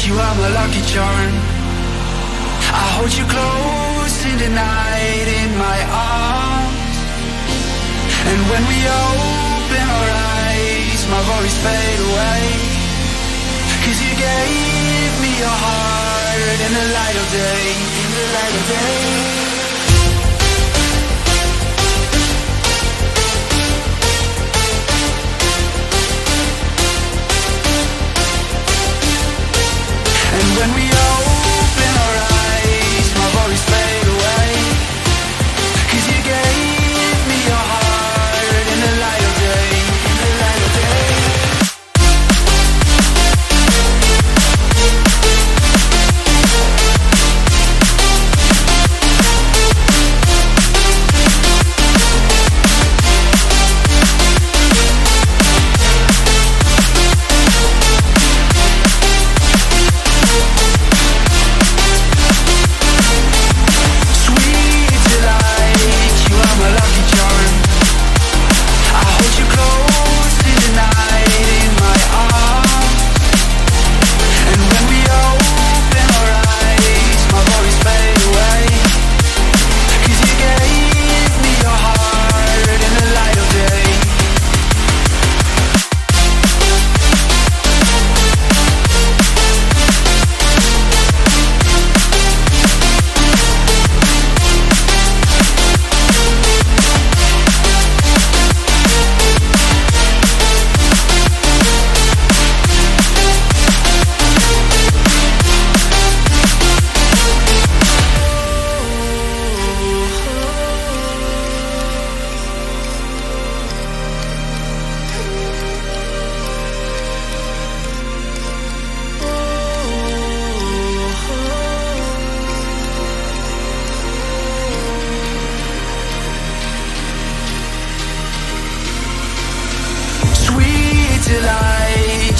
you are my lucky charm. I hold you close in the night in my arms. And when we open our eyes, my worries fade away. 'Cause you gave me your heart in the light of day, in the light of day. And when we open our eyes, my worries fade away. 'Cause you gave me your heart in the light of day, in the light of day.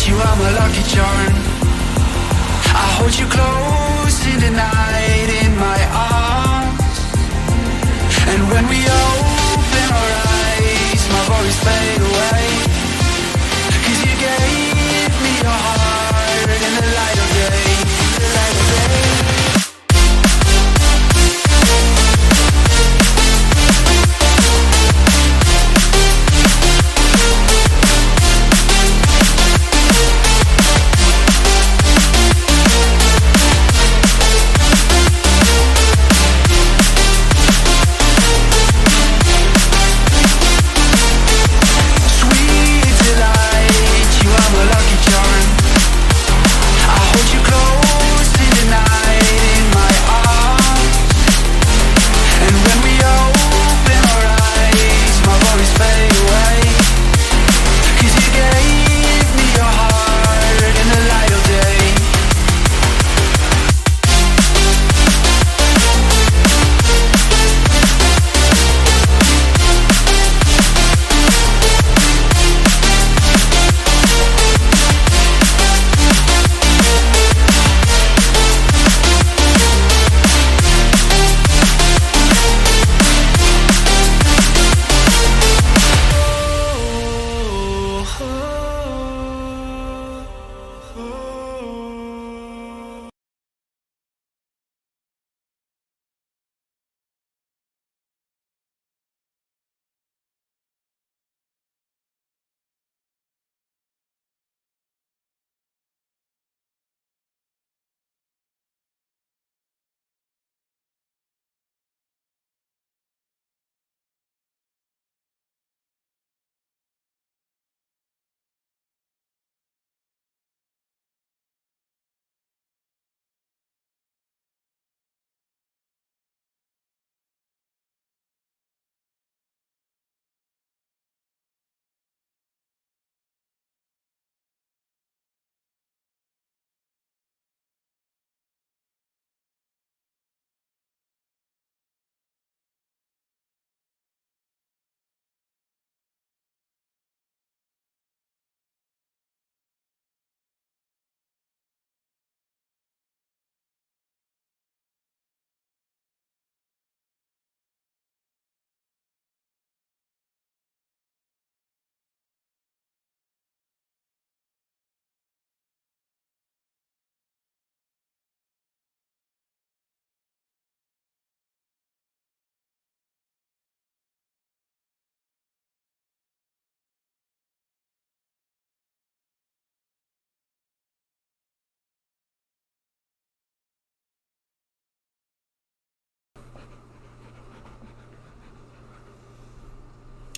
You are my lucky charm. I hold you close in the night in my arms. And when we open our eyes, my worries fade away. 'Cause you gave me your heart in the light of day, in the light of day.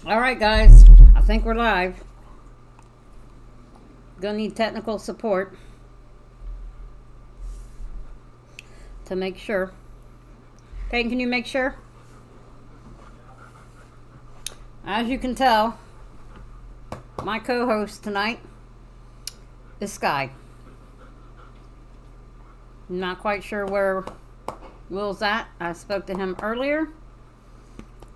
All right, guys. I think we're live. Gonna need technical support to make sure. Peyton, can you make sure? As you can tell, my co-host tonight is Sky. Not quite sure where Will's at. I spoke to him earlier,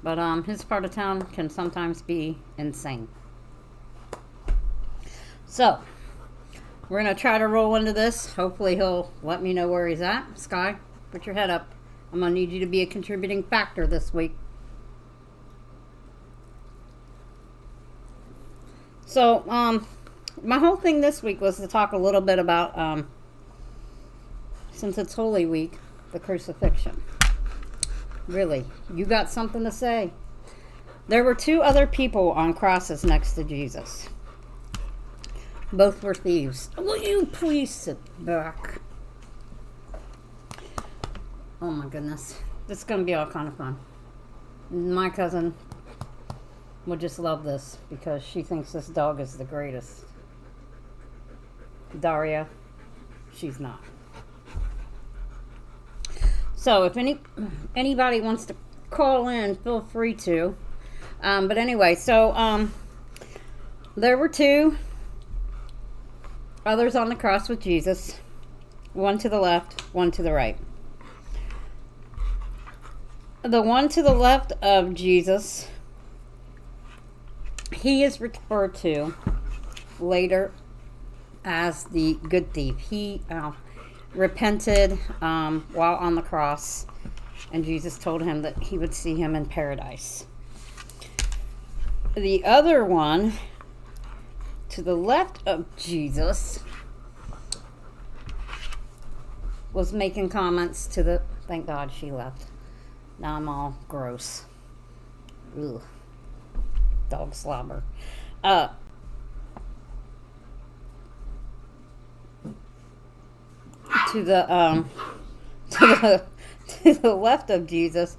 but his part of town can sometimes be insane. So, we're going to try to roll into this. Hopefully he'll let me know where he's at. Sky, put your head up. I'm going to need you to be a contributing factor this week. So, my whole thing this week was to talk a little bit about, since it's Holy Week, the crucifixion. Really, you got something to say? There were two other people on crosses next to Jesus. Both were thieves. Will you please sit back? Oh my goodness. This is going to be all kind of fun. My cousin would just love this because she thinks this dog is the greatest. Daria, she's not. So if anybody wants to call in, feel free to. But anyway, so there were two others on the cross with Jesus. One to the left, one to the right. The one to the left of Jesus, he is referred to later as the good thief. He repented while on the cross, and Jesus told him that he would see him in paradise. The other one to the left of Jesus was making comments to the... Thank God she left. Now I'm all gross. Ugh. Dog slobber. To the left of Jesus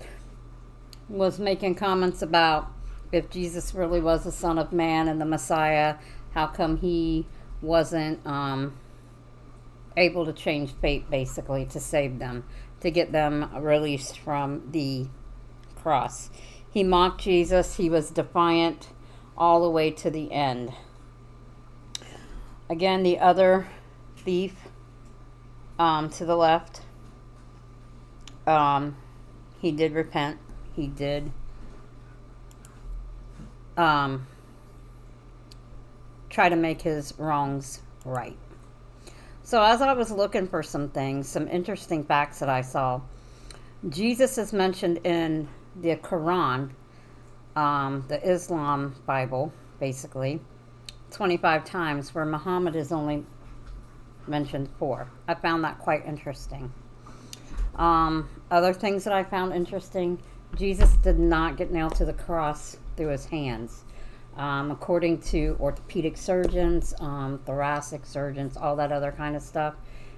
was making comments about if Jesus really was the Son of Man and the Messiah, how come he wasn't able to change fate, basically, to save them, to get them released from the cross. He mocked Jesus. He was defiant all the way to the end. Again, the other thief to the left, he did repent. He did try to make his wrongs right. So as I was looking for some things, some interesting facts that I saw, Jesus is mentioned in the Quran, the Islam Bible, basically, 25 times, where Muhammad is only mentioned 4. I found that quite interesting. Other things that I found interesting, Jesus did not get nailed to the cross through his hands. According to orthopedic surgeons, thoracic surgeons, all that other kind of stuff,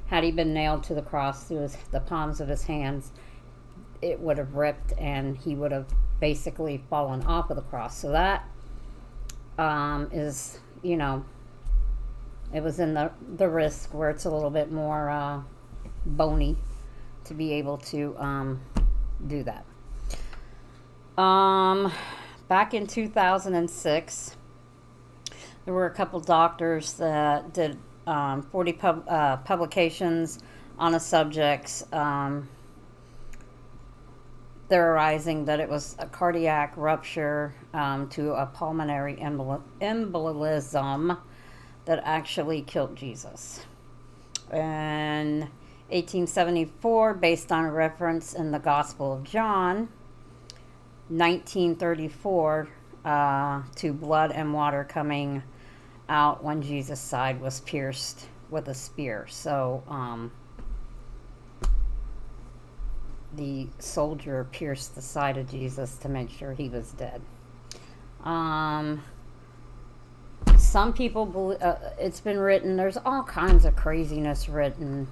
had he been nailed to the cross through the palms of his hands, it would have ripped and he would have basically fallen off of the cross. So that is, you know, it was in the risk where it's a little bit more bony to be able to do that. Back in 2006, there were a couple doctors that did 40 publications on a subject, theorizing that it was a cardiac rupture to a pulmonary embolism that actually killed Jesus. In 1874, based on a reference in the Gospel of John, 1934, to blood and water coming out when Jesus' side was pierced with a spear. So the soldier pierced the side of Jesus to make sure he was dead. Some people believe, it's been written, there's all kinds of craziness written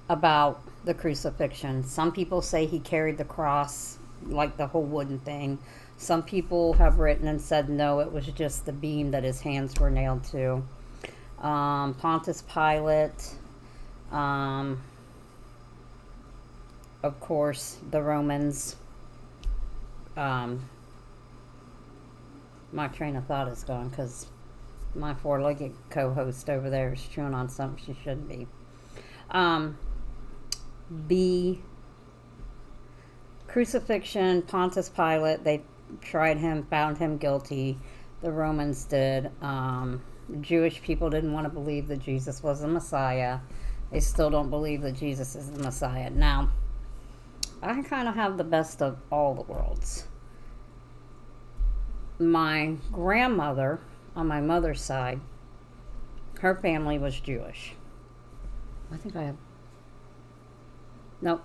about the crucifixion. Some people say he carried the cross like the whole wooden thing. Some people have written and said no, it was just the beam that his hands were nailed to. Pontius Pilate, of course, the Romans. My train of thought is gone because my four-legged co-host over there is chewing on something she shouldn't be. The crucifixion, Pontius Pilate, they tried him, found him guilty. The Romans did. Jewish people didn't want to believe that Jesus was the Messiah. They still don't believe that Jesus is the Messiah. Now, I kind of have the best of all the worlds. My grandmother, on my mother's side, her family was Jewish. I think I have... Nope.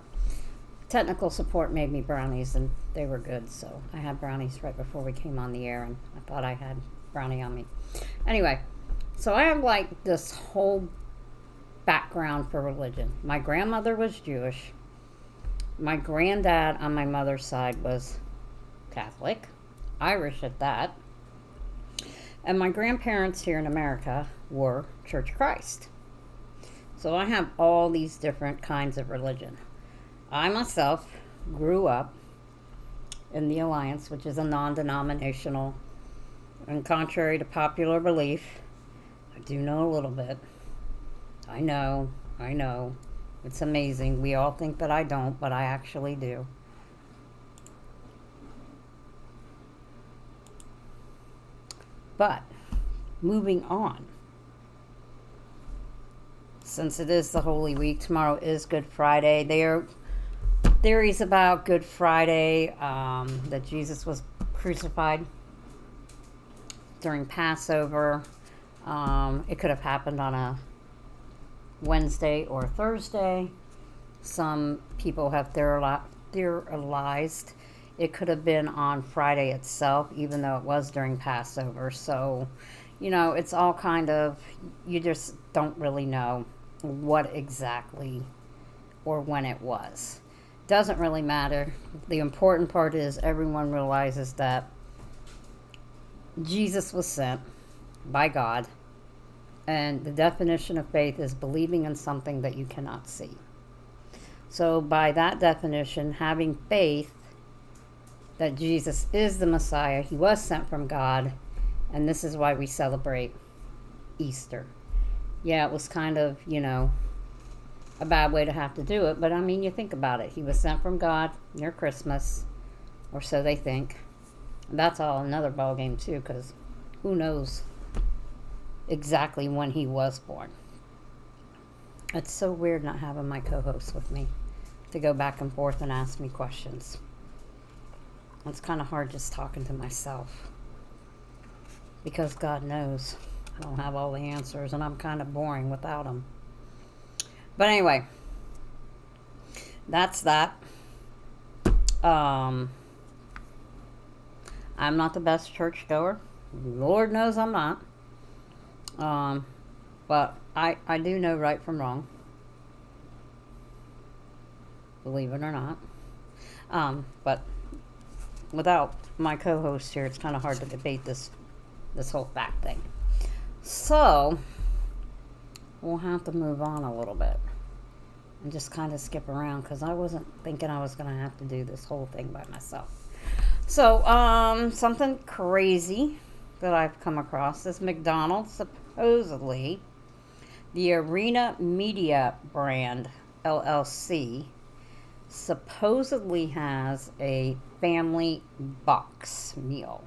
Technical support made me brownies, and they were good, so I had brownies right before we came on the air, and I thought I had brownie on me. Anyway, so I have like this whole background for religion. My grandmother was Jewish. My granddad on my mother's side was Catholic, Irish at that. And my grandparents here in America were Church of Christ. So I have all these different kinds of religion. I myself grew up in the Alliance, which is a non-denominational, and contrary to popular belief, I do know a little bit. I know. It's amazing. We all think that I don't, but I actually do. But, moving on. Since it is the Holy Week, tomorrow is Good Friday. There are theories about Good Friday, that Jesus was crucified during Passover. It could have happened on a Wednesday or Thursday. Some people have theorized it could have been on Friday itself, even though it was during Passover. So, it's all kind of, you just don't really know what exactly or when it was. Doesn't really matter. The important part is everyone realizes that Jesus was sent by God, and the definition of faith is believing in something that you cannot see. So by that definition, having faith that Jesus is the Messiah, he was sent from God, and this is why we celebrate Easter. Yeah, it was kind of, a bad way to have to do it, but I mean, you think about it. He was sent from God near Christmas, or so they think. And that's all another ballgame too, because who knows exactly when he was born. It's so weird not having my co-host with me to go back and forth and ask me questions. It's kind of hard just talking to myself, because God knows I don't have all the answers, and I'm kind of boring without them. But anyway, that's that. I'm not the best churchgoer. Lord knows I'm not. But I do know right from wrong. Believe it or not. But without my co-host here, it's kind of hard to debate this whole fact thing. So, we'll have to move on a little bit and just kind of skip around, because I wasn't thinking I was going to have to do this whole thing by myself. So, something crazy that I've come across is McDonald's supposedly, the Arena Media brand, LLC, supposedly has a family box meal.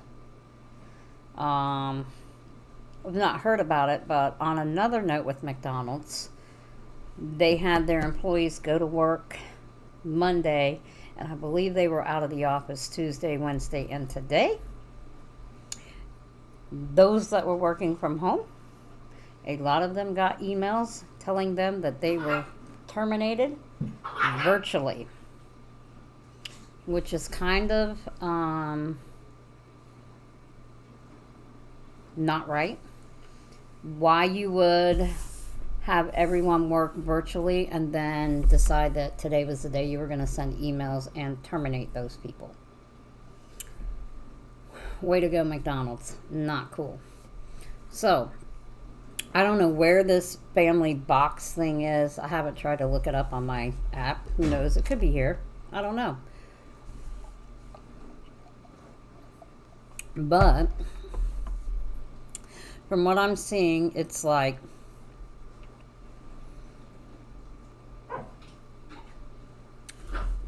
I've not heard about it, but on another note with McDonald's, they had their employees go to work Monday, and I believe they were out of the office Tuesday, Wednesday, and today. Those that were working from home, a lot of them got emails telling them that they were terminated virtually, which is kind of not right. Why you would have everyone work virtually and then decide that today was the day you were going to send emails and terminate those people. Way to go, McDonald's. Not cool. So, I don't know where this family box thing is. I haven't tried to look it up on my app. Who knows? It could be here. I don't know. But from what I'm seeing, it's like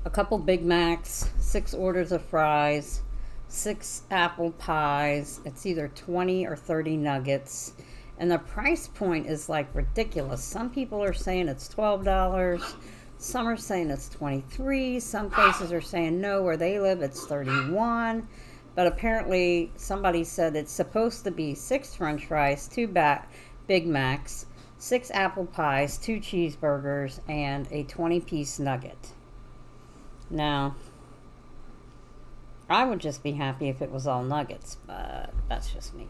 a couple Big Macs, 6 orders of fries, 6 apple pies. It's either 20 or 30 nuggets. And the price point is like ridiculous. Some people are saying it's $12. Some are saying it's $23. Some places are saying no, where they live it's $31. But apparently somebody said it's supposed to be 6 French fries, 2 Big Macs, 6 apple pies, 2 cheeseburgers, and a 20-piece nugget. Now, I would just be happy if it was all nuggets, but that's just me.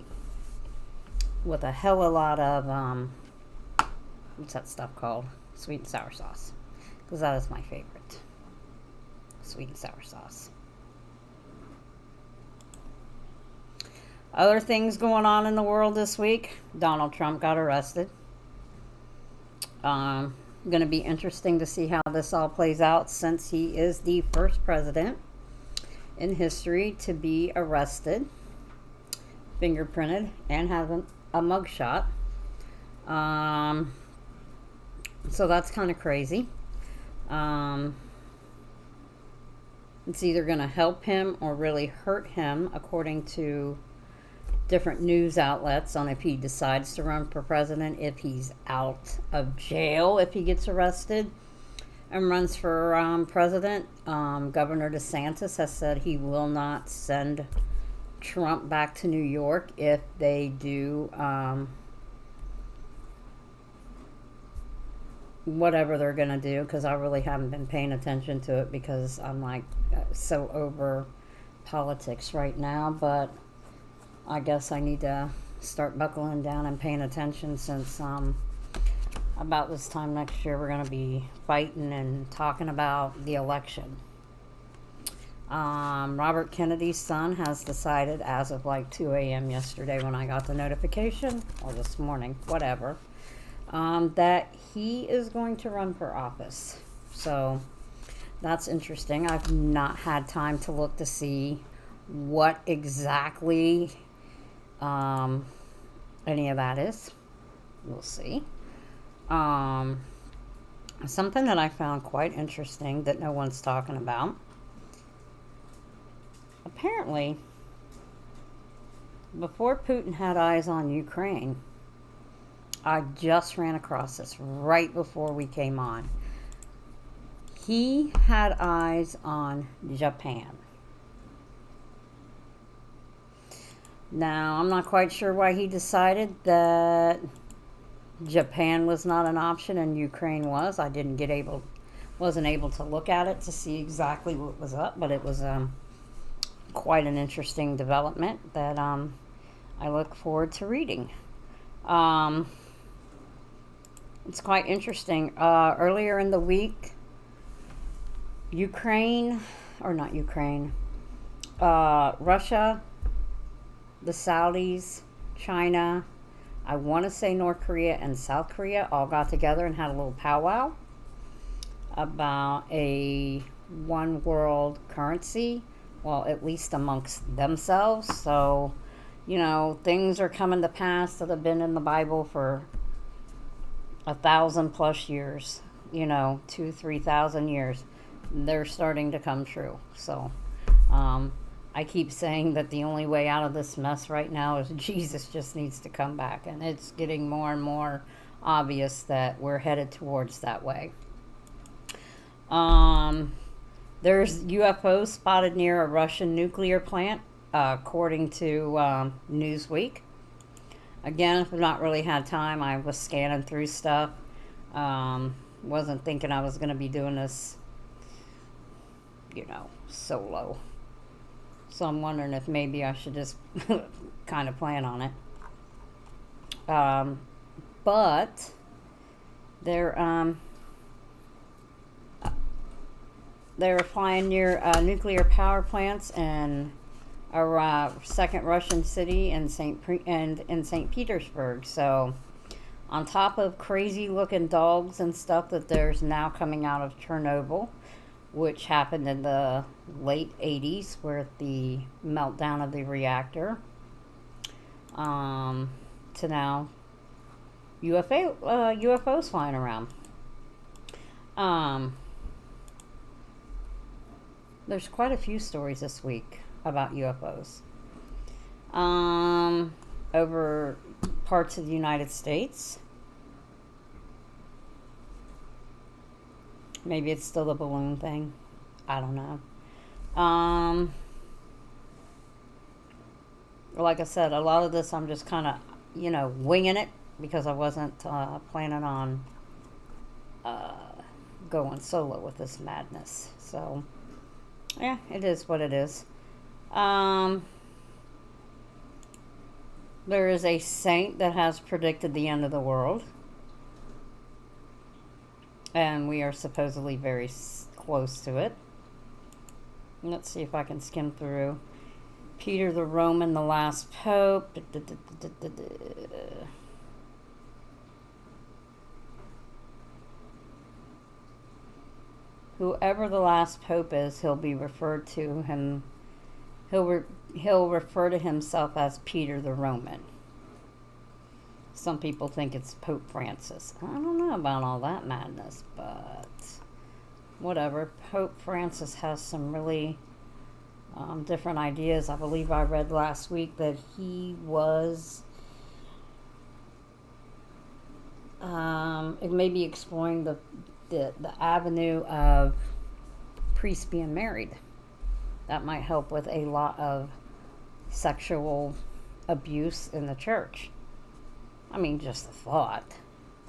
With a hell of a lot of, what's that stuff called? Sweet and sour sauce. Because that is my favorite. Sweet and sour sauce. Other things going on in the world this week. Donald Trump got arrested. Going to be interesting to see how this all plays out, since he is the first president in history to be arrested, fingerprinted, and have a mugshot. So that's kind of crazy. It's either going to help him or really hurt him, according to different news outlets, on if he decides to run for president, if he's out of jail, if he gets arrested and runs for president. Governor DeSantis has said he will not send Trump back to New York if they do whatever they're going to do, because I really haven't been paying attention to it because I'm like so over politics right now. But I guess I need to start buckling down and paying attention, since about this time next year we're going to be fighting and talking about the election. Robert Kennedy's son has decided, as of like 2 a.m. yesterday when I got the notification, or this morning, whatever, that he is going to run for office. So that's interesting. I've not had time to look to see what exactly any of that is. We'll see. Something that I found quite interesting that no one's talking about. Apparently, before Putin had eyes on Ukraine, I just ran across this right before we came on. He had eyes on Japan. Now, I'm not quite sure why he decided that Japan was not an option and Ukraine was. I wasn't able to look at it to see exactly what was up, but it was quite an interesting development that I look forward to reading. It's quite interesting. Earlier in the week, Russia, the Saudis, China, I want to say North Korea and South Korea all got together and had a little powwow about a one world currency. Well, at least amongst themselves. So, things are coming to pass that have been in the Bible for 1,000+ years, 2,000-3,000 years. They're starting to come true. So, I keep saying that the only way out of this mess right now is Jesus just needs to come back. And it's getting more and more obvious that we're headed towards that way. There's UFOs spotted near a Russian nuclear plant, according to Newsweek. Again, I've not really had time. I was scanning through stuff. Wasn't thinking I was going to be doing this, solo. So I'm wondering if maybe I should just kind of plan on it. But They're they were flying near nuclear power plants in a second Russian city in St. Petersburg. So, on top of crazy looking dogs and stuff that there's now coming out of Chernobyl, which happened in the late 80s with the meltdown of the reactor, to now UFOs flying around. There's quite a few stories this week about UFOs. Over parts of the United States. Maybe it's still the balloon thing. I don't know. Like I said, a lot of this I'm just kind of, winging it because I wasn't planning on going solo with this madness. So, yeah, it is what it is. There is a saint that has predicted the end of the world. And we are supposedly very close to it. Let's see if I can skim through. Peter the Roman, the last pope. Whoever the last pope is, he'll be referred to him. He'll refer to himself as Peter the Roman. Some people think it's Pope Francis. I don't know about all that madness, but whatever. Pope Francis has some really different ideas. I believe I read last week that he was maybe exploring the avenue of priests being married. That might help with a lot of sexual abuse in the church. I mean, just a thought.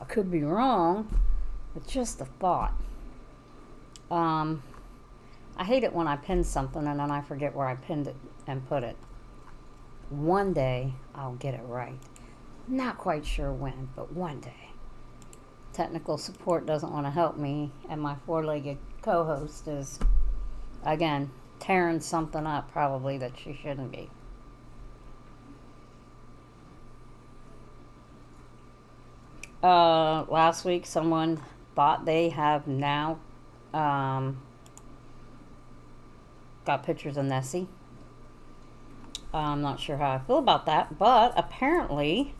I could be wrong, but just a thought. I hate it when I pin something and then I forget where I pinned it and put it. One day, I'll get it right. Not quite sure when, but one day. Technical support doesn't want to help me, and my four-legged co-host is, again, tearing something up probably that she shouldn't be. Last week someone thought they have now got pictures of Nessie. I'm not sure how I feel about that, but apparently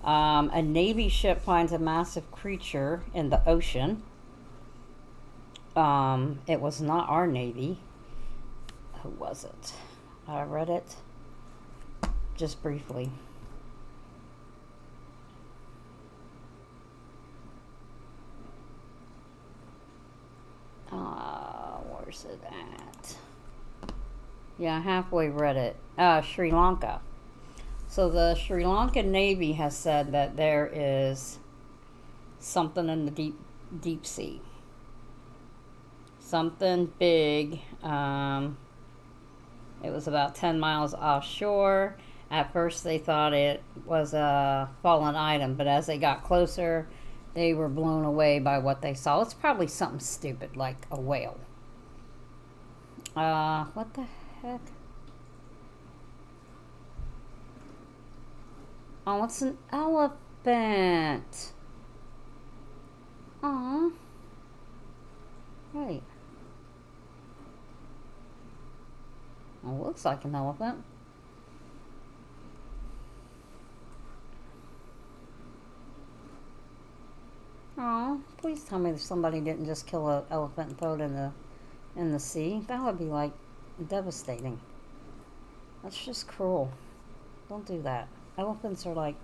a Navy ship finds a massive creature in the ocean. It was not our Navy. Who was it? I read it just briefly. Where's it at? Yeah, I halfway read it. Sri Lanka. So the Sri Lankan Navy has said that there is something in the deep sea. Something big. It was about 10 miles offshore. At first they thought it was a fallen item, but as they got closer, they were blown away by what they saw. It's probably something stupid like a whale. What the heck? Oh, it's an elephant. Aw. Wait. Well, it looks like an elephant. Oh, please tell me that somebody didn't just kill an elephant and throw it in the sea. That would be like devastating. That's just cruel. Don't do that. Elephants are like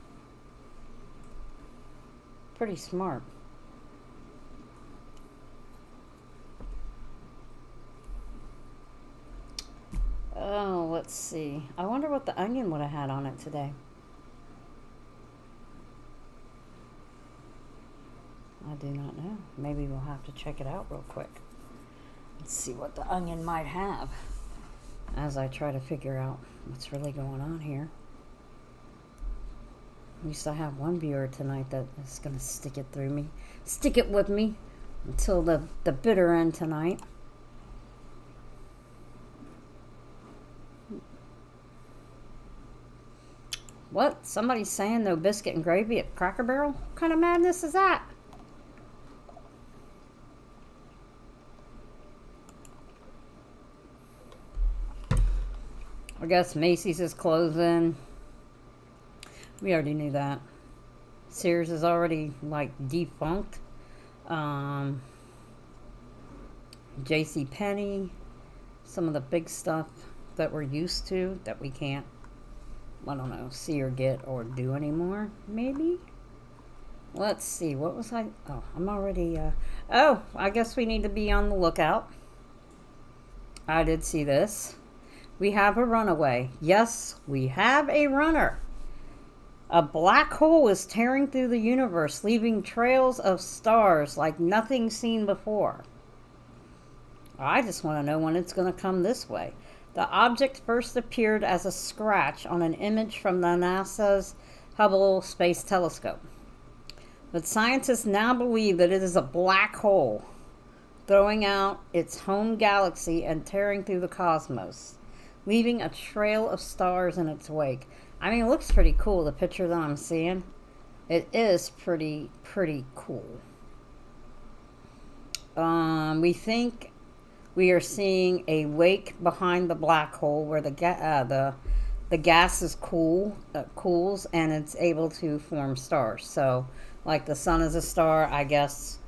pretty smart. Oh, let's see. I wonder what the Onion would have had on it today. I do not know. Maybe we'll have to check it out real quick. Let's see what the Onion might have as I try to figure out what's really going on here. At least I have one viewer tonight that is going to stick it with me until the bitter end tonight. What? Somebody's saying no biscuit and gravy at Cracker Barrel? What kind of madness is that? I guess Macy's is closing. We already knew that. Sears is already like defunct. J.C. Penney, some of the big stuff that we're used to that we can't, I don't know, see or get or do anymore. Maybe. Let's see. What was I? Oh, I'm already. I guess we need to be on the lookout. I did see this. We have a runaway. Yes, we have a runner. A black hole is tearing through the universe, leaving trails of stars like nothing seen before. I just want to know when it's going to come this way. The object first appeared as a scratch on an image from the NASA's Hubble Space Telescope. But scientists now believe that it is a black hole, throwing out its home galaxy and tearing through the cosmos, leaving a trail of stars in its wake. I mean, it looks pretty cool, the picture that I'm seeing. It is pretty cool. We think we are seeing a wake behind the black hole where the gas is cools and it's able to form stars. So, like the sun is a star, I guess,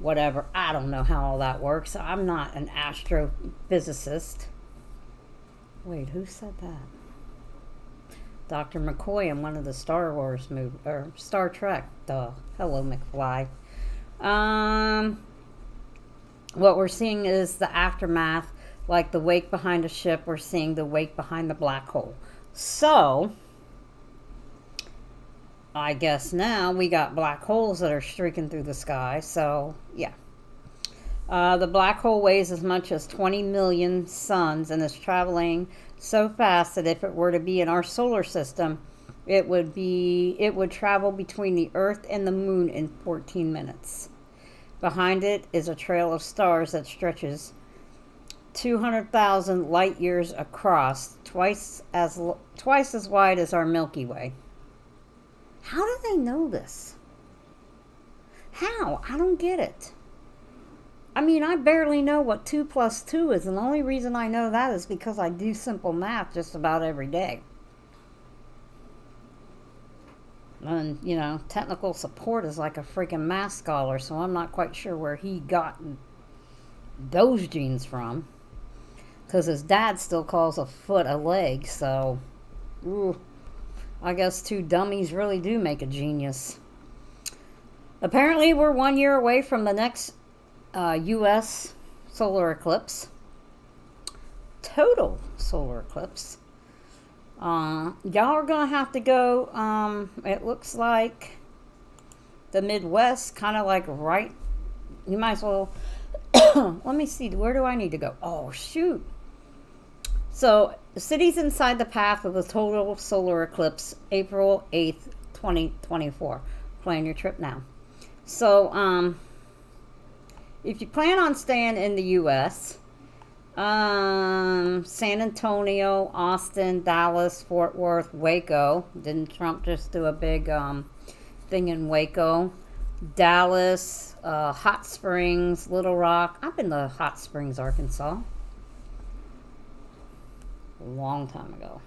whatever. I don't know how all that works. I'm not an astrophysicist. Wait, who said that? Dr. McCoy in one of the Star Wars movies, or Star Trek. Duh. Hello, McFly. What we're seeing is the aftermath, like the wake behind a ship. We're seeing the wake behind the black hole. So, I guess now we got black holes that are streaking through the sky. So, yeah. The black hole weighs as much as 20 million suns and is traveling so fast that if it were to be in our solar system, it would travel between the Earth and the Moon in 14 minutes. Behind it is a trail of stars that stretches 200,000 light years across, twice as wide as our Milky Way. How do they know this? How? I don't get it. I mean, I barely know what 2 plus 2 is, and the only reason I know that is because I do simple math just about every day. And, you know, technical support is like a freaking math scholar, so I'm not quite sure where he got those genes from. Because his dad still calls a foot a leg, so I guess two dummies really do make a genius. Apparently, we're 1 year away from the next U.S. solar eclipse. Total solar eclipse. Y'all are going to have to go, it looks like the Midwest, kind of like right, you might as well, let me see, where do I need to go? Oh, shoot. So, the cities inside the path of the total solar eclipse, April 8th, 2024. Plan your trip now. So, if you plan on staying in the U.S., San Antonio, Austin, Dallas, Fort Worth, Waco. Didn't Trump just do a big thing in Waco? Dallas, Hot Springs, Little Rock. I've been to Hot Springs, Arkansas. Long time ago.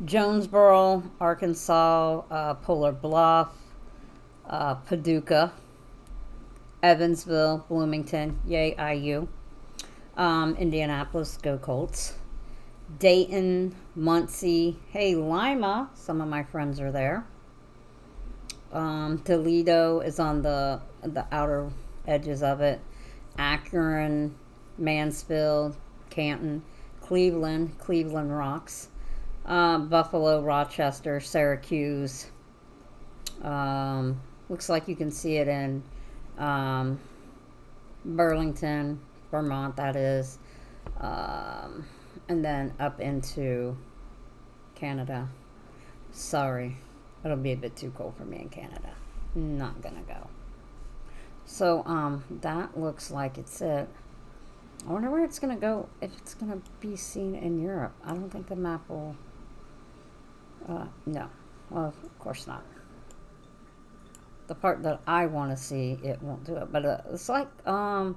Jonesboro, Arkansas, Polar Bluff, Paducah, Evansville, Bloomington, yay IU, Indianapolis, go Colts, Dayton, Muncie, hey Lima, some of my friends are there. Toledo is on the outer edges of it. Akron, Mansfield, Canton, Cleveland rocks. Buffalo, Rochester, Syracuse. Looks like you can see it in Burlington, Vermont, that is. And then up into Canada. Sorry, it'll be a bit too cold for me in Canada. Not gonna go. So, that looks like it's it. I wonder where it's gonna go, if it's gonna be seen in Europe. I don't think the map will, no. Well, of course not. The part that I want to see, it won't do it. But it's like, a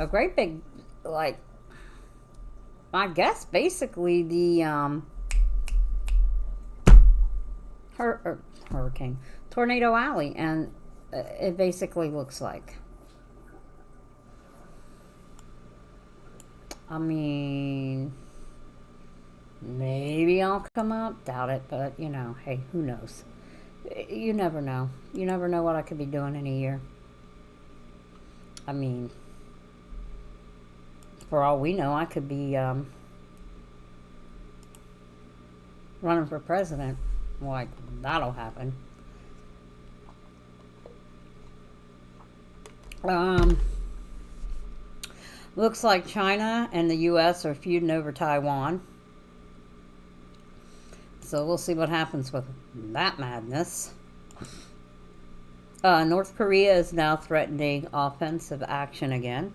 great big, like, I guess basically the, hurricane, Tornado Alley, and it basically looks like. I mean, maybe I'll come up, doubt it, but you know, hey, who knows? You never know. You never know what I could be doing in a year. I mean, for all we know, I could be running for president. Like, that'll happen. Looks like China and the U.S. are feuding over Taiwan. So we'll see what happens with that madness. North Korea is now threatening offensive action again.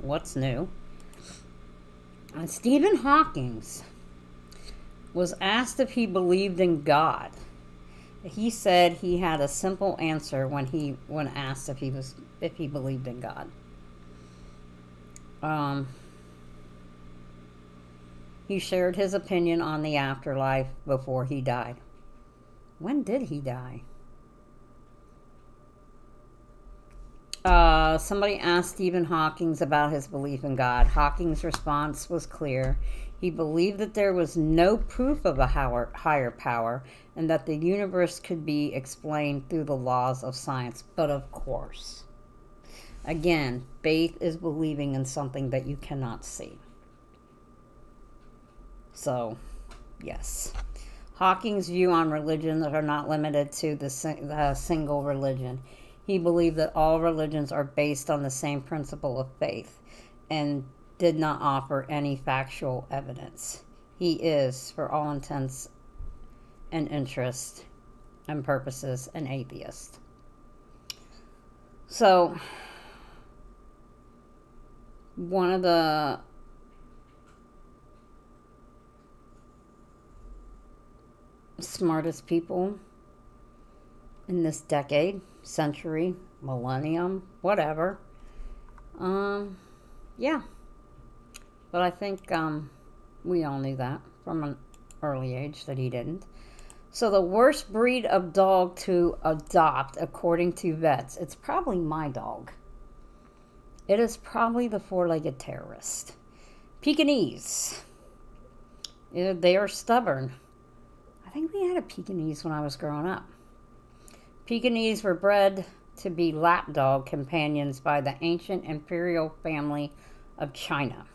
What's new? Stephen Hawking was asked if he believed in God. He said he had a simple answer when asked if he believed in God. He shared his opinion on the afterlife before he died. When did he die? Somebody asked Stephen Hawking about his belief in God. Hawking's response was clear. He believed that there was no proof of a higher power and that the universe could be explained through the laws of science. But of course, again, faith is believing in something that you cannot see. So, yes. Hawking's view on religions are not limited to the single religion. He believed that all religions are based on the same principle of faith and did not offer any factual evidence. He is, for all intents and interests and purposes, an atheist. So, one of the smartest people in this decade, century, millennium, whatever. Yeah. But I think we all knew that from an early age that he didn't. So the worst breed of dog to adopt, according to vets, it's probably my dog. It is probably the four-legged terrorist. Pekingese. They are stubborn. I think we had a Pekingese when I was growing up. Pekingese were bred to be lapdog companions by the ancient imperial family of China.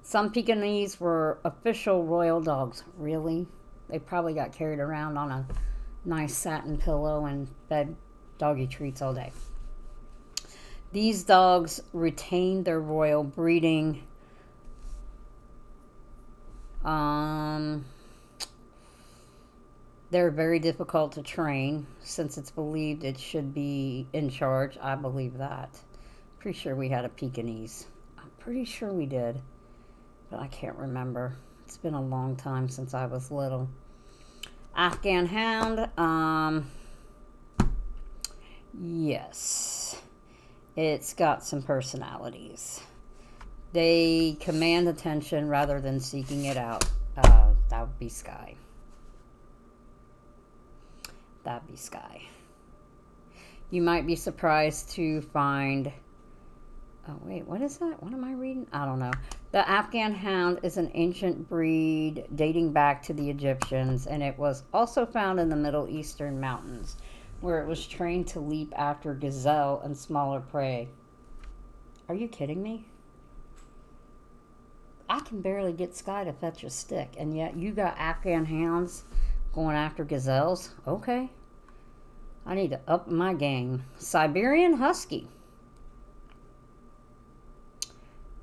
Some Pekingese were official royal dogs. Really? They probably got carried around on a nice satin pillow and fed doggy treats all day. These dogs retained their royal breeding. They're very difficult to train since it's believed it should be in charge. I believe that. Pretty sure we had a Pekingese. I'm pretty sure we did, but I can't remember. It's been a long time since I was little. Afghan Hound. Yes. It's got some personalities. They command attention rather than seeking it out. That would be Sky. That'd be Sky. You might be surprised to find... Oh, wait, what is that? What am I reading? I don't know. The Afghan Hound is an ancient breed dating back to the Egyptians, and it was also found in the Middle Eastern mountains, where it was trained to leap after gazelle and smaller prey. Are you kidding me? I can barely get Sky to fetch a stick, and yet you got Afghan Hounds going after gazelles? Okay. I need to up my game. Siberian Husky.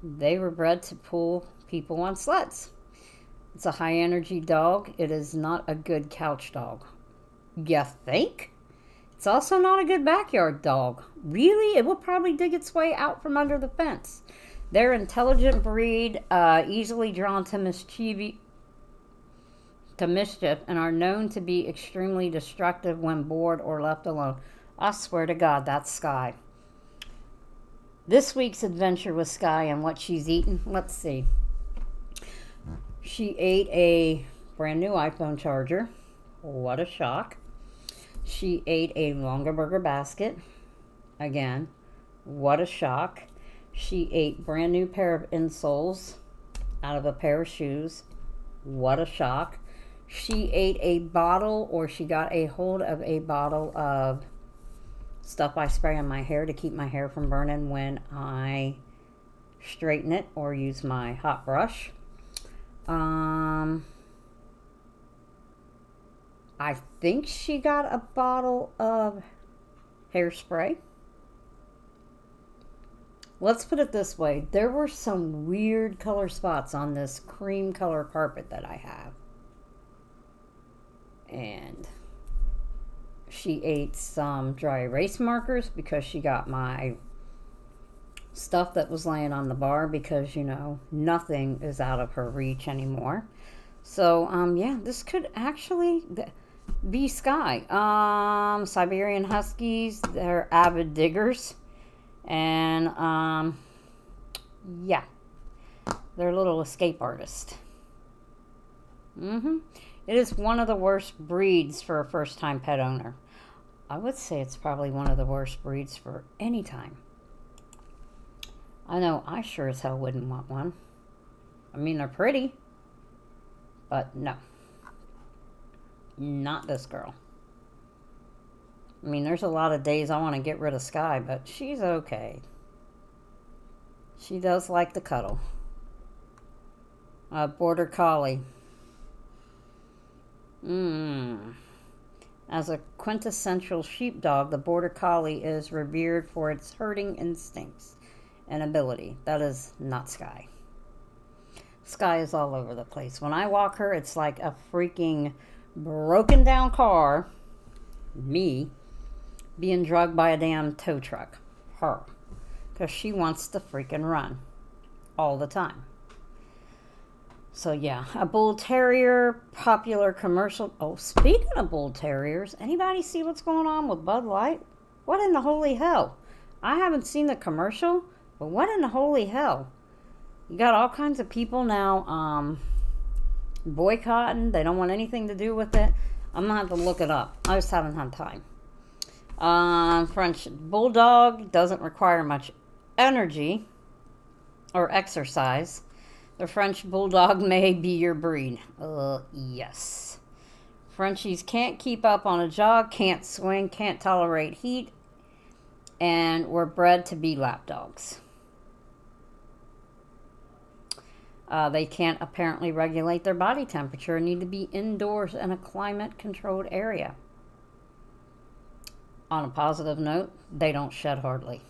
They were bred to pull people on sleds. It's a high energy dog. It is not a good couch dog. You think? It's also not a good backyard dog. Really? It will probably dig its way out from under the fence. They're an intelligent breed, easily drawn to mischief, and are known to be extremely destructive when bored or left alone. I swear to God, that's Sky. This week's adventure with Sky and what she's eaten. Let's see. She ate a brand new iPhone charger. What a shock. She ate a Longaberger basket. Again, what a shock. She ate brand new pair of insoles out of a pair of shoes. What a shock. She ate a bottle, or she got a hold of a bottle of stuff I spray on my hair to keep my hair from burning when I straighten it or use my hot brush. I think she got a bottle of hairspray. Let's put it this way. There were some weird color spots on this cream color carpet that I have. And she ate some dry erase markers because she got my stuff that was laying on the bar because, you know, nothing is out of her reach anymore. So, yeah, this could actually be Sky. Siberian Huskies, they're avid diggers. And, yeah, they're a little escape artist. It is one of the worst breeds for a first-time pet owner. I would say it's probably one of the worst breeds for any time. I know I sure as hell wouldn't want one. I mean, they're pretty, but no. Not this girl. I mean, there's a lot of days I want to get rid of Sky, but she's okay. She does like the cuddle. Border Collie. As a quintessential sheepdog, the Border Collie is revered for its herding instincts and ability. That is not Sky. Sky is all over the place. When I walk her, it's like a freaking broken down car, me, being drugged by a damn tow truck. Her. Because she wants to freaking run all the time. So yeah, a bull terrier, popular commercial. Oh, speaking of bull terriers, anybody see what's going on with Bud Light? What in the holy hell? I haven't seen the commercial, but what in the holy hell? You got all kinds of people now boycotting. They don't want anything to do with it. I'm gonna have to look it up. I just haven't had time. French Bulldog doesn't require much energy or exercise. The French Bulldog may be your breed. Yes. Frenchies can't keep up on a jog, can't swing, can't tolerate heat, and were bred to be lap dogs. They can't apparently regulate their body temperature and need to be indoors in a climate-controlled area. On a positive note, they don't shed hardly.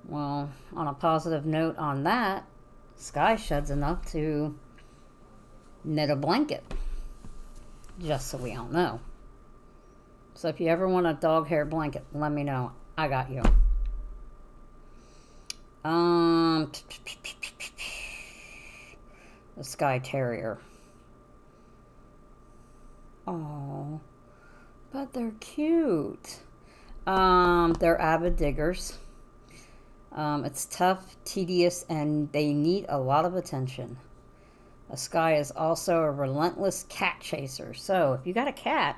Well, on a positive note on that, Sky sheds enough to knit a blanket. Just so we all know. So if you ever want a dog hair blanket, let me know. I got you. The Skye Terrier. Oh, but they're cute. They're avid diggers. It's tough, tedious, and they need a lot of attention. A Skye is also a relentless cat chaser. So if you got a cat,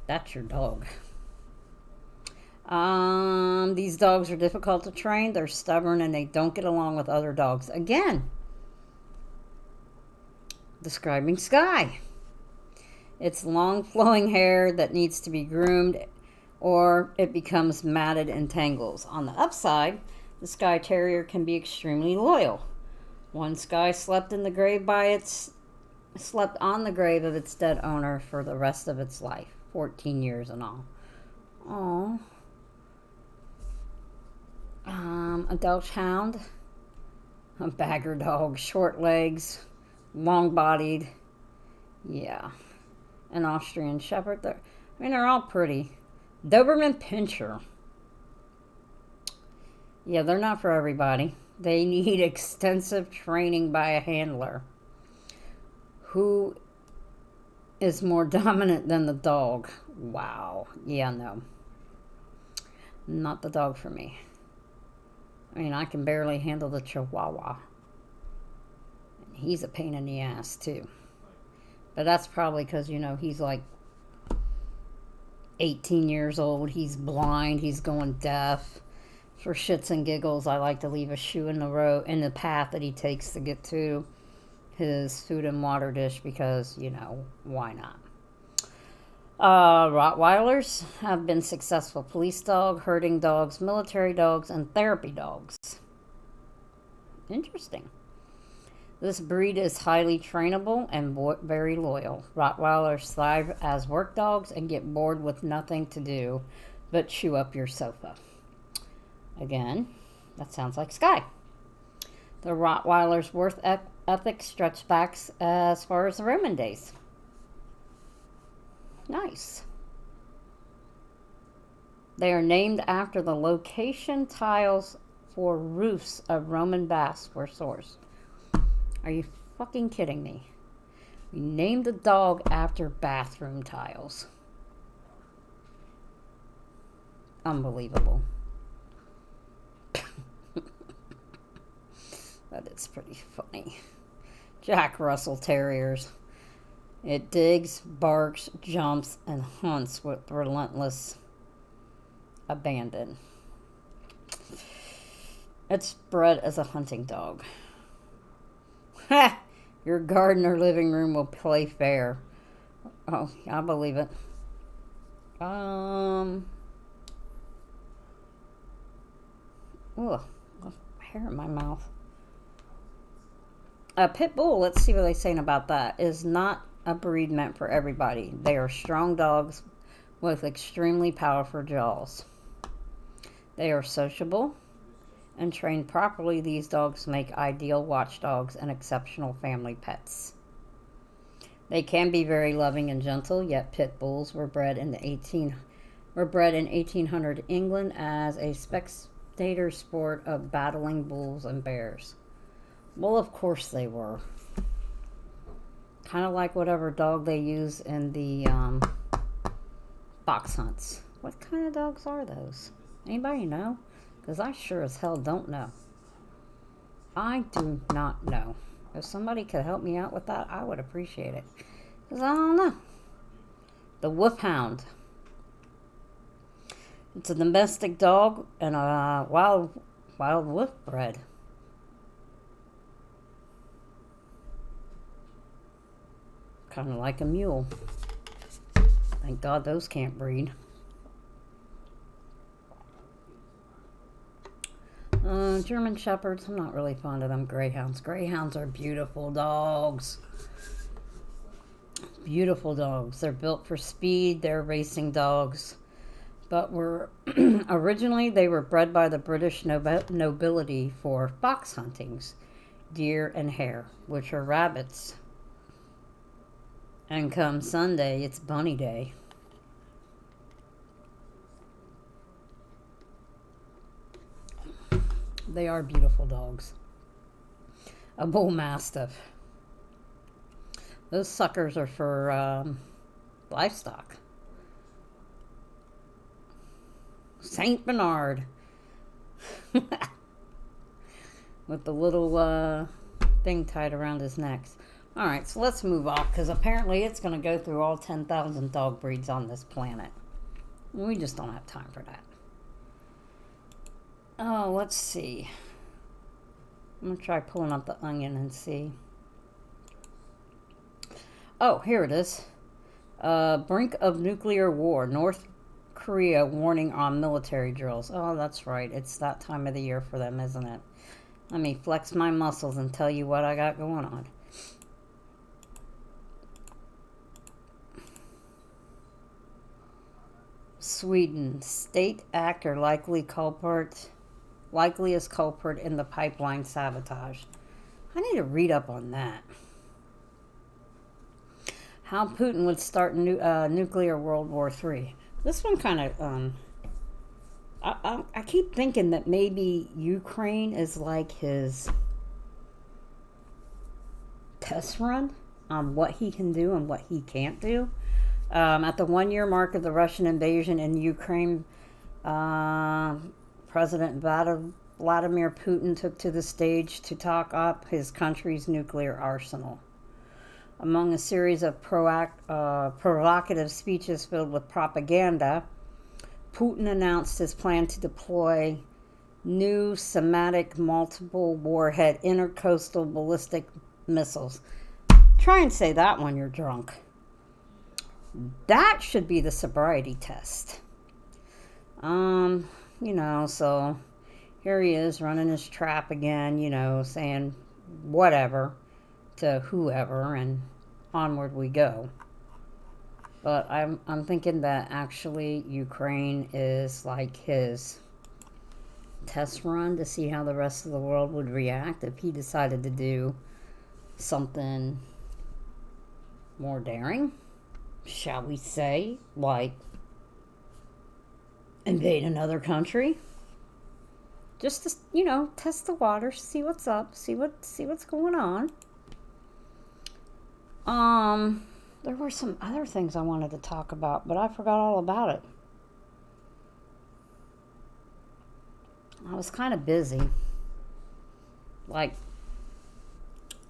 that's your dog. These dogs are difficult to train. They're stubborn and they don't get along with other dogs. Again, describing Skye. It's long flowing hair that needs to be groomed or it becomes matted and tangles. On the upside, the Skye Terrier can be extremely loyal. One Skye slept on the grave of its dead owner for the rest of its life, 14 years in all. Aww. A Dachshund A bagger dog, short legs, long bodied. Yeah. An Austrian Shepherd. They're all pretty. Doberman Pinscher. Yeah, they're not for everybody. They need extensive training by a handler who is more dominant than the dog. Wow. Yeah, no. Not the dog for me. I mean, I can barely handle the Chihuahua. He's a pain in the ass, too. But that's probably because, he's like 18 years old. He's blind. He's going deaf. For shits and giggles, I like to leave a shoe in the path that he takes to get to his food and water dish because, why not? Rottweilers have been successful police dog, herding dogs, military dogs, and therapy dogs. Interesting. This breed is highly trainable and very loyal. Rottweilers thrive as work dogs and get bored with nothing to do but chew up your sofa. Again, that sounds like Sky. The Rottweiler's worth ethic stretched back as far as the Roman days. Nice. They are named after the location tiles for roofs of Roman baths were sourced. Are you fucking kidding me? We named the dog after bathroom tiles. Unbelievable. That is pretty funny. Jack Russell Terriers. It digs, barks, jumps, and hunts with relentless abandon. It's bred as a hunting dog. Ha! Your garden or living room will play fair. Oh, I believe it. Ugh, hair in my mouth. A pit bull, let's see what they're saying about that, is not a breed meant for everybody. They are strong dogs with extremely powerful jaws. They are sociable, and trained properly, these dogs make ideal watchdogs and exceptional family pets. They can be very loving and gentle, yet pit bulls were bred in 1800 England as a spectator sport of battling bulls and bears. Well, of course they were. Kind of like whatever dog they use in the fox hunts. What kind of dogs are those? Anybody know? Because I sure as hell don't know. I do not know. If somebody could help me out with that, I would appreciate it. Because I don't know. The Wolfhound. It's a domestic dog and a wild wolf bred. Kind of like a mule. Thank God those can't breed. German Shepherds, I'm not really fond of them. Greyhounds. Greyhounds are beautiful dogs. Beautiful dogs. They're built for speed. They're racing dogs. But originally they were bred by the British nobility for fox huntings, deer and hare, which are rabbits. And come Sunday, it's bunny day. They are beautiful dogs. A bull mastiff. Those suckers are for livestock. Saint Bernard. With the little thing tied around his neck. Alright, so let's move off, because apparently it's going to go through all 10,000 dog breeds on this planet. We just don't have time for that. Oh, let's see. I'm going to try pulling up the Onion and see. Oh, here it is. Brink of nuclear war. North Korea warning on military drills. Oh, that's right. It's that time of the year for them, isn't it? Let me flex my muscles and tell you what I got going on. Sweden. State actor likely culprit likeliest culprit in the pipeline sabotage. I need to read up on that. How Putin would start nuclear World War III. This one kind of, I keep thinking that maybe Ukraine is like his test run on what he can do and what he can't do. At the 1 year mark of the Russian invasion in Ukraine, President Vladimir Putin took to the stage to talk up his country's nuclear arsenal. Among a series of provocative speeches filled with propaganda, Putin announced his plan to deploy new Semitic multiple warhead intercoastal ballistic missiles. Try and say that when you're drunk. That should be the sobriety test. So here he is running his trap again, saying whatever to whoever, and onward we go. But I'm thinking that actually Ukraine is like his test run to see how the rest of the world would react if he decided to do something more daring, shall we say, like invade another country. Just to, test the waters, see what's up, see what's going on. There were some other things I wanted to talk about, but I forgot all about it. I was kind of busy. Like,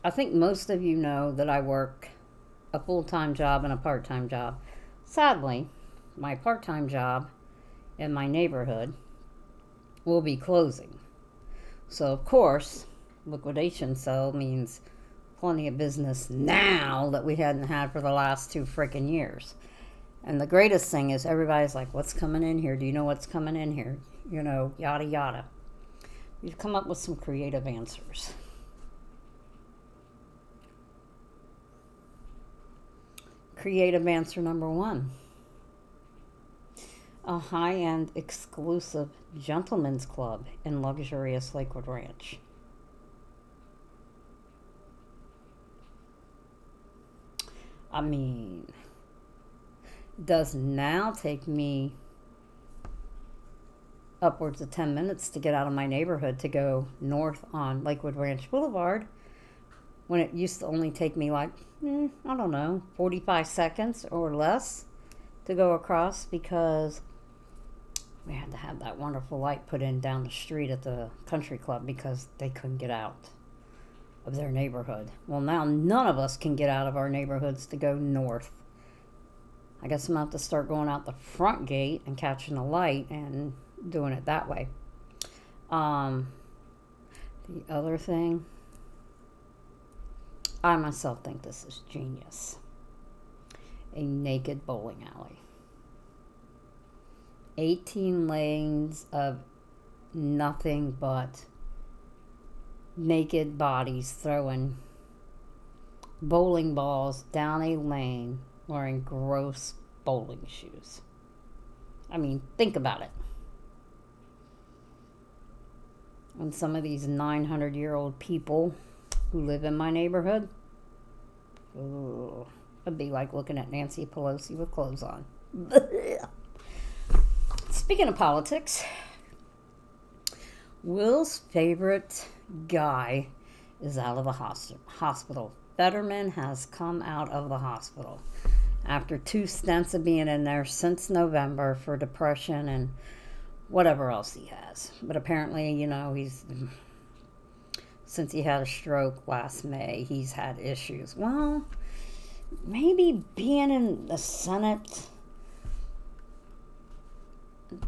I think most of you know that I work a full-time job and a part-time job. Sadly, my part-time job in my neighborhood will be closing. So, of course, liquidation sale means plenty of business now that we hadn't had for the last 2 freaking years. And the greatest thing is everybody's like, what's coming in here? Do you know what's coming in here? Yada, yada. We've come up with some creative answers. Creative answer number 1. A high-end exclusive gentleman's club in luxurious Lakewood Ranch. I mean, it does now take me upwards of 10 minutes to get out of my neighborhood to go north on Lakewood Ranch Boulevard, when it used to only take me 45 seconds or less to go across, because we had to have that wonderful light put in down the street at the country club because they couldn't get out of their neighborhood. Well, now none of us can get out of our neighborhoods to go north. I guess I'm going to have to start going out the front gate and catching a light and doing it that way. The other thing, I myself think this is genius. A naked bowling alley. 18 lanes of nothing but naked bodies throwing bowling balls down a lane wearing gross bowling shoes. I mean, think about it. And some of these 900-year-old people who live in my neighborhood, it'd be like looking at Nancy Pelosi with clothes on. Speaking of politics, Will's favorite guy is out of the hospital. Fetterman has come out of the hospital after 2 stints of being in there since November for depression and whatever else he has. But apparently, since he had a stroke last May, he's had issues. Well, maybe being in the Senate,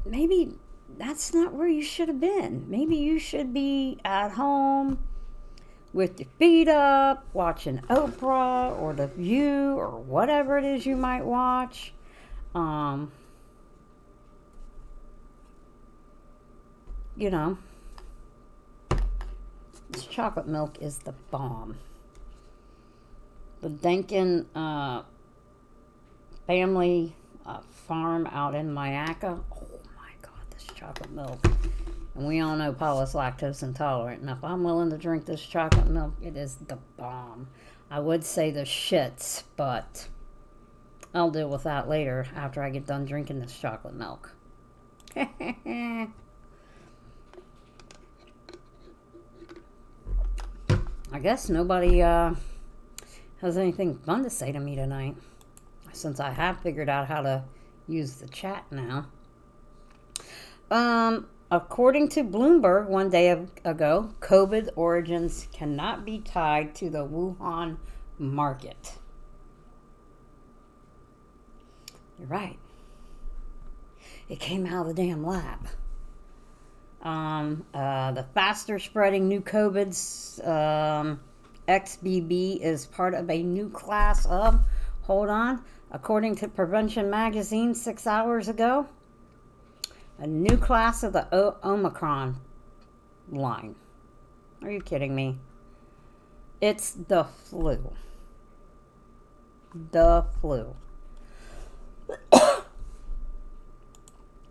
maybe that's not where you should have been. Maybe you should be at home with your feet up, watching Oprah or The View or whatever it is you might watch. This chocolate milk is the bomb. The Denkin family farm out in Mayaca. Oh my God, this chocolate milk. And we all know Paula's lactose intolerant. And if I'm willing to drink this chocolate milk, it is the bomb. I would say the shits, but I'll deal with that later after I get done drinking this chocolate milk. I guess nobody has anything fun to say to me tonight, since I have figured out how to use the chat now. According to Bloomberg one day ago, COVID origins cannot be tied to the Wuhan market. You're right. It came out of the damn lab. The faster spreading new COVID's XBB is part of a new class of, hold on, according to Prevention Magazine 6 hours ago, a new class of the Omicron line. Are you kidding me? It's the flu. The flu.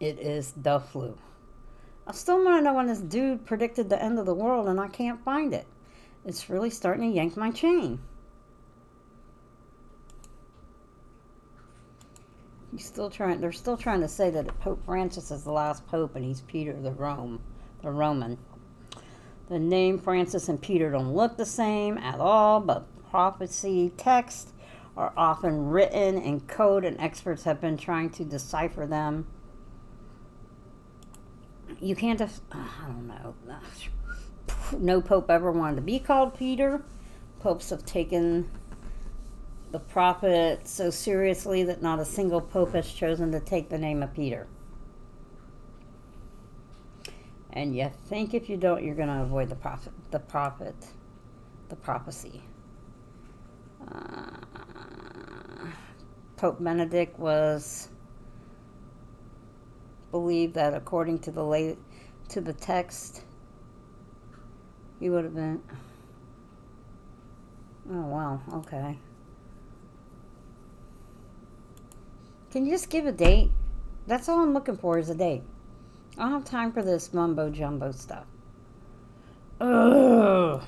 It is the flu. I still want to know when this dude predicted the end of the world and I can't find it. It's really starting to yank my chain. They're still trying to say that Pope Francis is the last pope and he's Peter the Roman. The name Francis and Peter don't look the same at all, but prophecy texts are often written in code and experts have been trying to decipher them. You can't I don't know. No pope ever wanted to be called Peter. Popes have taken the prophet so seriously that not a single pope has chosen to take the name of Peter. And you think if you don't, you're going to avoid the prophecy. Pope Benedict was believed that according to the text, he would have been. Oh wow, okay. Can you just give a date? That's all I'm looking for is a date. I don't have time for this mumbo jumbo stuff. Ugh.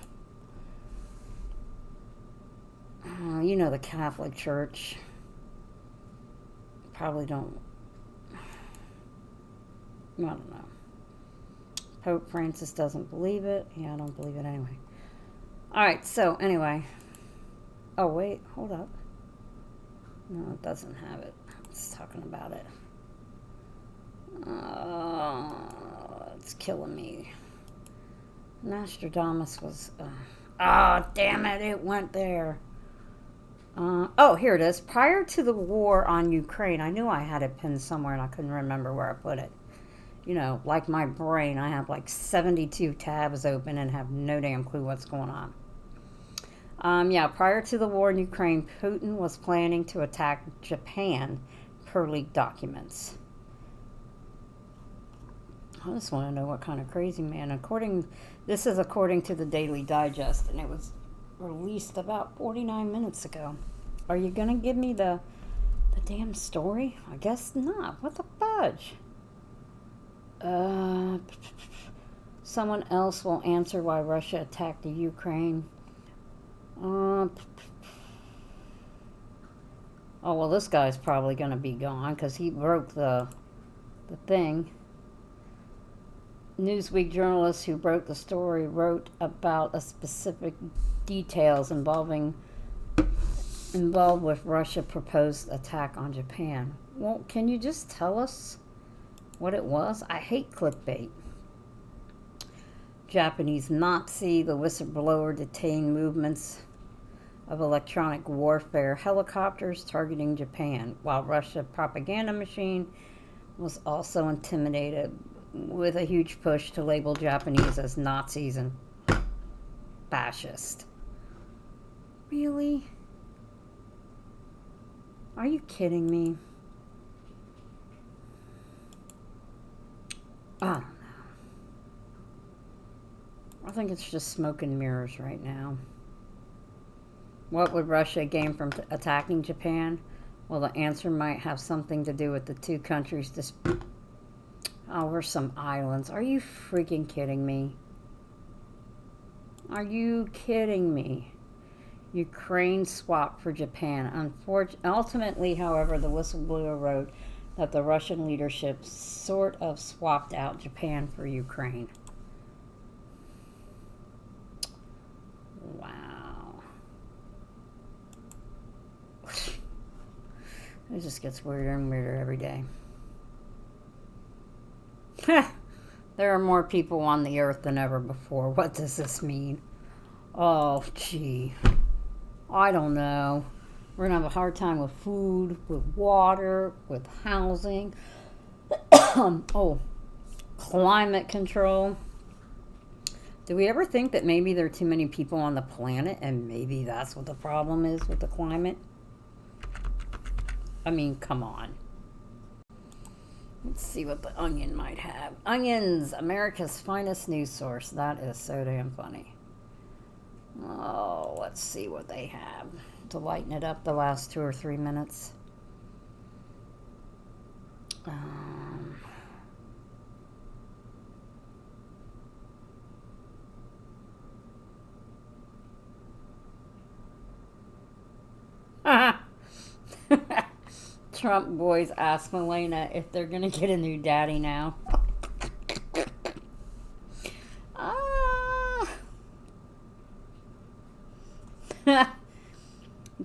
Oh, you know the Catholic Church. Probably don't. I don't know. Pope Francis doesn't believe it. Yeah, I don't believe it anyway. Alright, so anyway. Oh, wait. Hold up. No, it doesn't have it. It's talking about it. It's killing me. Nostradamus was... damn it. It went there. Here it is. Prior to the war on Ukraine, I knew I had it pinned somewhere and I couldn't remember where I put it. You know, like my brain, I have like 72 tabs open and have no damn clue what's going on. Prior to the war in Ukraine, Putin was planning to attack Japan per leaked documents. I just want to know what kind of crazy man. This is according to the Daily Digest, and it was released about 49 minutes ago. Are you going to give me the damn story? I guess not. What the fudge? Someone else will answer why Russia attacked the Ukraine. This guy's probably going to be gone because he broke the thing. Newsweek journalist who broke the story wrote about a specific details involved with Russia proposed attack on Japan. Well, can you just tell us what it was? I hate clickbait. Japanese Nazi, the whistleblower, detained movements of electronic warfare helicopters targeting Japan, while Russia propaganda machine was also intimidated with a huge push to label Japanese as Nazis and fascist. Really? Are you kidding me? I don't know. I think it's just smoke and mirrors right now. What would Russia gain from attacking Japan? Well, the answer might have something to do with the two countries' Oh, we're some islands. Are you freaking kidding me? Are you kidding me? Ukraine swapped for Japan. Ultimately, however, the whistleblower wrote that the Russian leadership sort of swapped out Japan for Ukraine. Wow. It just gets weirder and weirder every day. There are more people on the earth than ever before. What does this mean? Oh, gee. I don't know. We're going to have a hard time with food, with water, with housing. Oh, climate control. Do we ever think that maybe there are too many people on the planet and maybe that's what the problem is with the climate? I mean, come on. Let's see what the Onion might have. Onions, America's finest news source. That is so damn funny. Oh, let's see what they have to lighten it up the last 2 or 3 minutes. Trump boys ask Melania if they're going to get a new daddy now.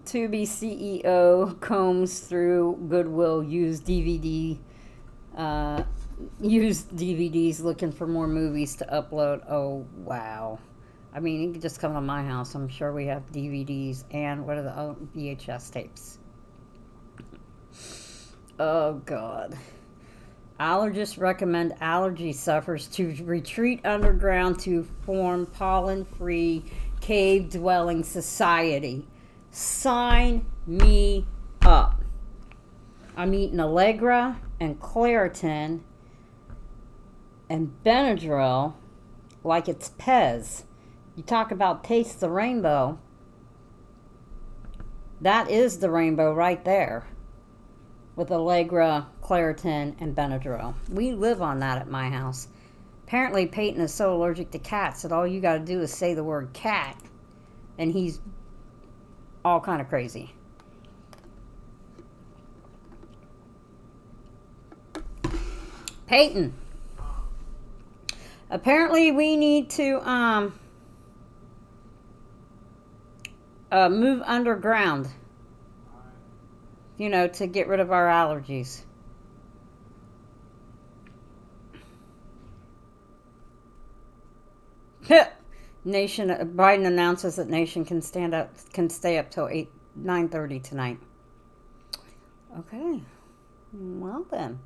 Tubi CEO combs through Goodwill used DVDs looking for more movies to upload. Oh, wow. I mean, you can just come to my house. I'm sure we have DVDs and what are the VHS tapes. Oh, God. Allergists recommend allergy sufferers to retreat underground to form pollen-free cave-dwelling society. Sign me up. I'm eating Allegra and Claritin and Benadryl like it's Pez. You talk about taste the rainbow. That is the rainbow right there. With Allegra, Claritin, and Benadryl. We live on that at my house. Apparently, Peyton is so allergic to cats that all you got to do is say the word cat, and he's all kind of crazy. Peyton. Apparently, we need to move underground. You know, to get rid of our allergies. Nation Biden announces that nation can stay up till 9:30 tonight. Okay. Well then.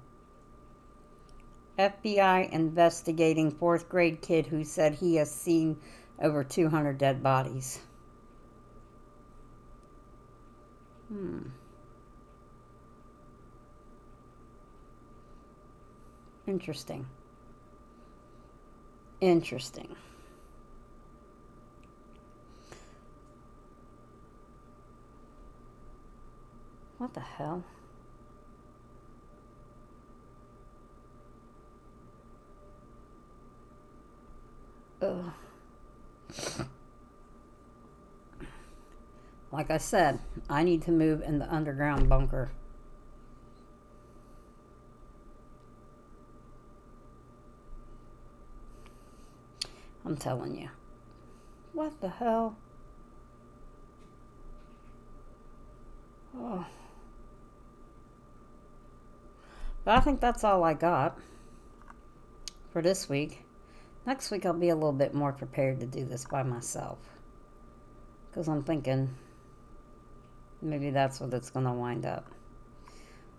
FBI investigating 4th grade kid who said he has seen over 200 dead bodies. Interesting. What the hell? Ugh. Like I said, I need to move in the underground bunker. I'm telling you. What the hell? Oh. But I think that's all I got for this week. Next week I'll be a little bit more prepared to do this by myself. Because I'm thinking maybe that's what it's going to wind up.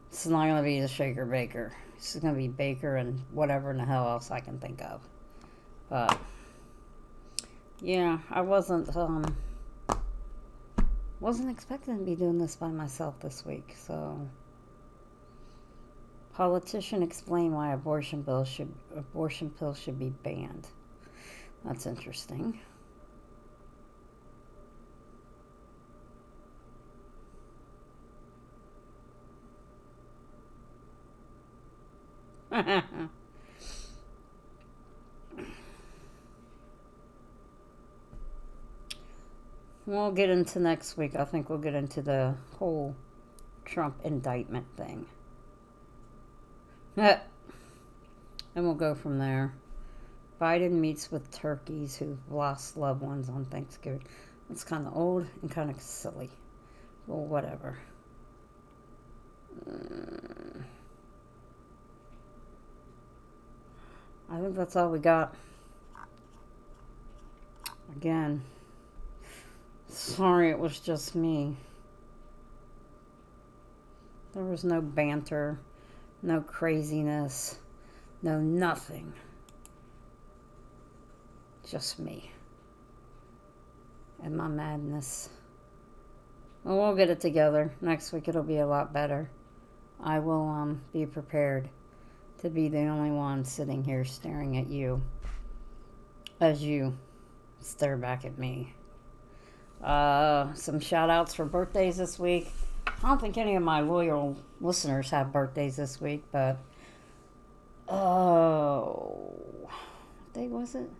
It's not going to be the Shaker Baker. It's going to be Baker and whatever in the hell else I can think of. But yeah, I wasn't expecting to be doing this by myself this week. So, politician explain why abortion pills should be banned. That's interesting. we'll get into next week. I think we'll get into the whole Trump indictment thing. And we'll go from there. Biden meets with turkeys who've lost loved ones on Thanksgiving. It's kind of old and kind of silly. Well, whatever. I think that's all we got. Again, sorry it was just me. There was no banter, no craziness, no nothing. Just me and my madness. Well, we'll get it together. Next week it'll be a lot better. I will be prepared to be the only one sitting here staring at you as you stare back at me. Some shout outs for birthdays this week. I don't think any of my loyal listeners have birthdays this week, but what day was it?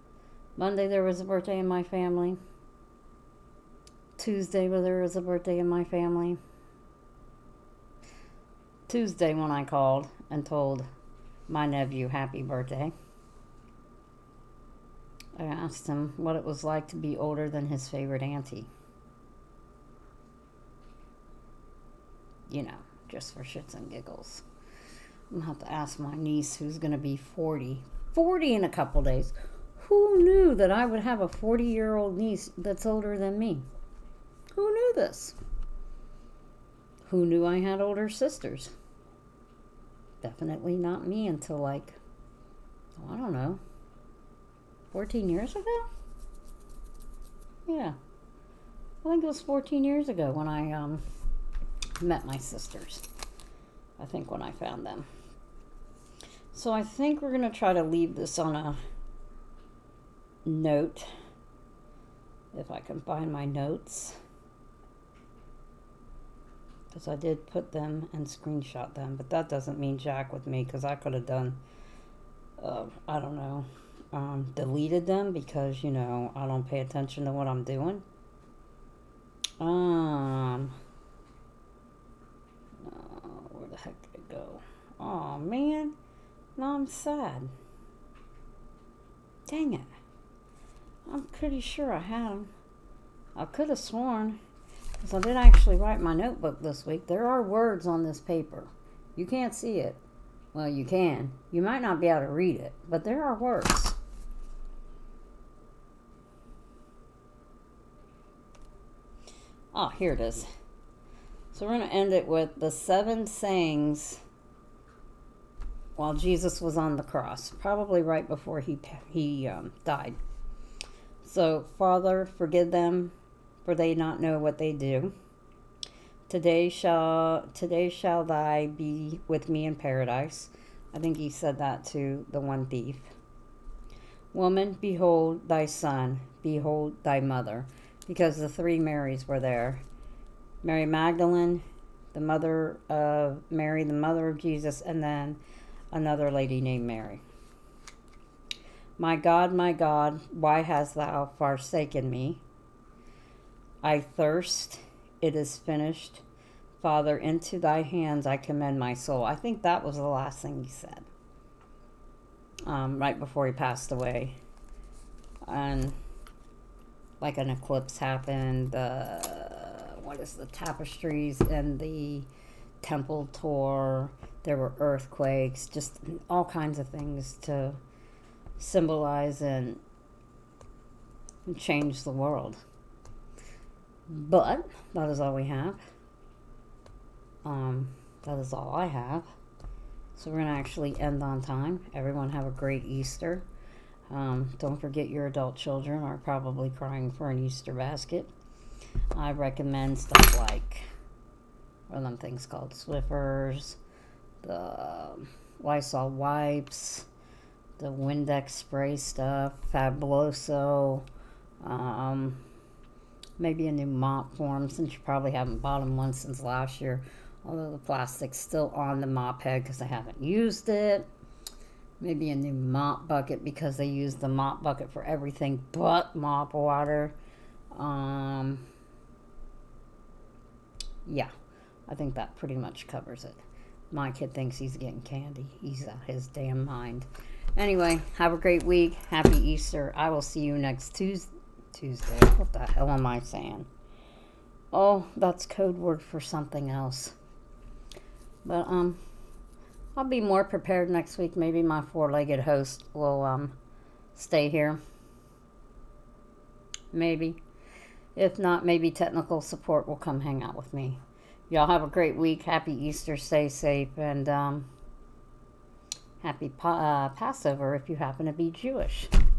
Monday there was a birthday in my family. Tuesday there was a birthday in my family. Tuesday when I called and told my nephew happy birthday, I asked him what it was like to be older than his favorite auntie. You know, just for shits and giggles. I'm going to have to ask my niece, who's going to be 40 in a couple days. Who knew that I would have a 40-year-old niece that's older than me? Who knew this? Who knew I had older sisters? Definitely not me until like, I don't know, 14 years ago? Yeah. I think it was 14 years ago when I met my sisters. I think when I found them. So I think we're going to try to leave this on a note. If I can find my notes. Because I did put them and screenshot them. But that doesn't mean jack with me. Because I could have done, I don't know, deleted them. Because, you know, I don't pay attention to what I'm doing. Where the heck did it go? Oh, man. Now I'm sad. Dang it. I'm pretty sure I had them. I could have sworn. Because I did actually write my notebook this week. There are words on this paper. You can't see it. Well, you can. You might not be able to read it. But there are words. Oh, here it is. So we're going to end it with the 7 sayings while Jesus was on the cross. Probably right before he died. So, Father, forgive them, for they not know what they do. Today shall thy be with me in paradise. I think he said that to the one thief. Woman, behold thy son, behold thy mother. Because the 3 Marys were there. Mary Magdalene, the mother of Mary, the mother of Jesus, and then another lady named Mary. My God, why hast thou forsaken me? I thirst, it is finished. Father, into thy hands I commend my soul. I think that was the last thing he said. Right before he passed away. And like an eclipse happened. The tapestries and the temple tore. There were earthquakes. Just all kinds of things to symbolize and change the world. But that is all we have. That is all I have. So we're going to actually end on time. Everyone have a great Easter. Don't forget your adult children are probably crying for an Easter basket. I recommend stuff like, what are them things called? Swiffers, the Lysol wipes, the Windex spray stuff, Fabuloso, maybe a new mop for them since you probably haven't bought them one since last year. Although the plastic's still on the mop head because I haven't used it. Maybe a new mop bucket because they use the mop bucket for everything but mop water. Yeah, I think that pretty much covers it. My kid thinks he's getting candy. He's out his damn mind. Anyway, have a great week. Happy Easter. I will see you next Tuesday. What the hell am I saying? Oh, that's code word for something else. But I'll be more prepared next week. Maybe my four-legged host will stay here. Maybe. If not, maybe technical support will come hang out with me. Y'all have a great week. Happy Easter. Stay safe. And happy Passover if you happen to be Jewish.